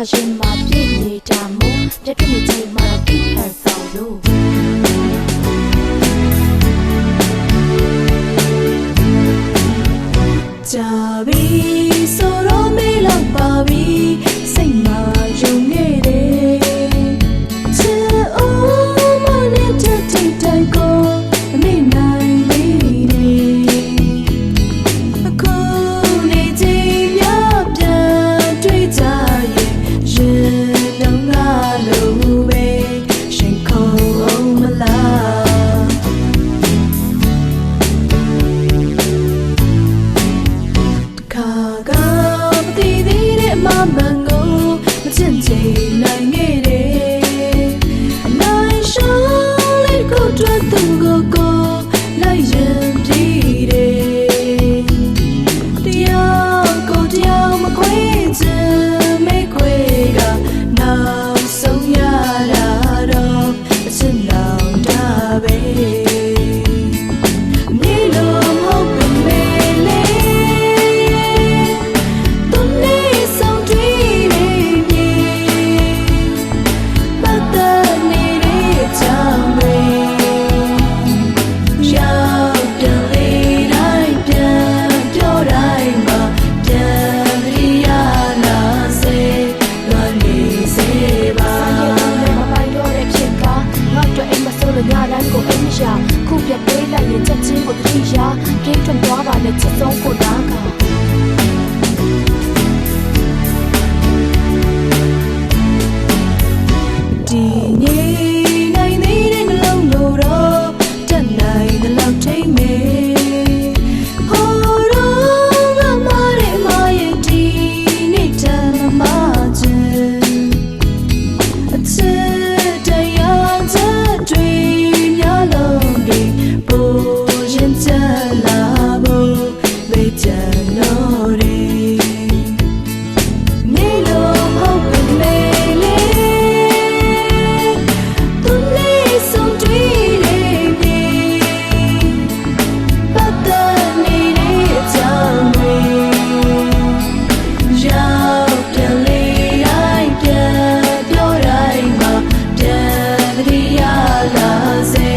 ခရှင်မှာပြည့်နေတာမို့ပြတ်တွေ့နေချိန်မှာတော့ဒီဟန်ဆောင်လို့ကြာပြီဆိုတော့မေးလောက်ပါပြီစိတ်မှာယုံနေတယ်ချစ်အောင်မနဲ့တည်းတိုင်းကိုအမေနိုင်နေတယ်အခုနေချိန်များပြန်တွေ့ကြရင်ရင်တော့ငါလိုပဲရှင်ခုံအောင်မလားခါကမသိသေးတဲ့မမန်ကိုမချစ်ချင်နိုင်ခဲ့တယ်အနိုင်ရှောင်းလေးကိုတွေ့သူကိုလိုက်ရင်ပြီးတယ်တရားကိုတရားမခွေချင်မေခွေကနောက်ဆုံးရတာတော့အချစ်နောင်တာပဲမြေလိုမဟုတ်ပေမဲ့လေသူနေဆုံးတွေ့နေပြီပတ်သက်နေတဲ့ကြောင့်ပဲရောက်တယ်လေတိုင်းပြန်ပြောတိုင်းမှာပြန်ပြီးရလာစေလွန်နေစေပါမပိုင်တော့တဲ့ဖြစ်ကငါတို့အိမ်မဆိုးလို့ညတိုင်းကိုအိမ်မရှာခုပြတ်သေးလိုက်ရင်ချက်ချင်းကိုတတိယပြေးထွန်သွားပါနဲ့ချက်ဆုံးကိုနားကဒီငိမ့်နိုင်နေတဲ့နှလုံးလို့တော့တတ်နိုင်တဲ့လောက်ထိမ့်မယ်ဟိုတော့ငါမရဲ့မရဲ့ဒီနေ့တမ်းမချင်အချစ်တရားချက်တွေများလုံးတွေပိုရင်ချလာဖို့ဝေချင်လို့နေလို့မဟုတ်ပေမဲ့လေသူနေဆုံးတွေ့နေပြီပတ်သက်နေတဲ့ကြောင့်တွေရောက်ပြန်လေတိုင်းပြန်ပြောတိုင်းမှာပြန်ပြီးရလာစေ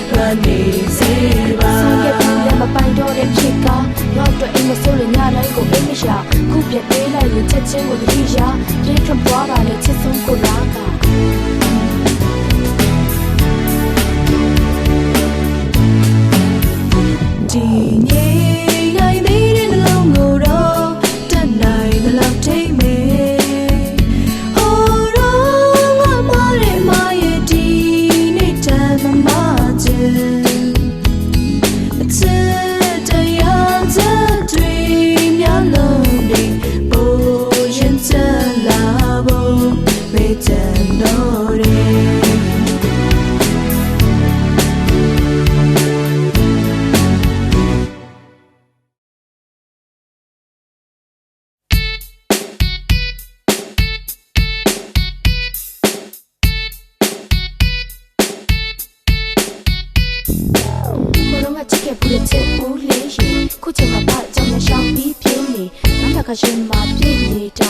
လွန်နေစေပါဆောင်ရဘူးလည်းမပိုင်တော့တဲ့ဖြစ်ကနောက်တော့အိမ်မဆိုးလို့ညတိုင်းကိုအိမ်မရှာခုပြတ်သေးလိုက်ရင်ချက်ချင်းကိုတတိယပြေးထွန်သွားပါနဲ့ချစ်ဆုံးကိုနားကဒီငိမ့်နိုင်သေးတဲ့နှလုံးကိုတော့တတ်နိုင်တဲ့လောက်ထိမ့်မယ်ဟိုတော့ငါမရဲ့မရဲ့ဒီနေ့တမ်းမချင်အချစ်တရားချက်တွေများလုံးတွေပိုရင်ချလာဖို့ဝေချင်တော့ချစ်ခဲ့ဘူးတဲ့ချစ်ဦးလေးရှင်ခုချိန်မှာဘာကြောင့်လဲရှောင်းပြီးပြင်းနေငါတခါရှင်မှာပြည့်နေတာ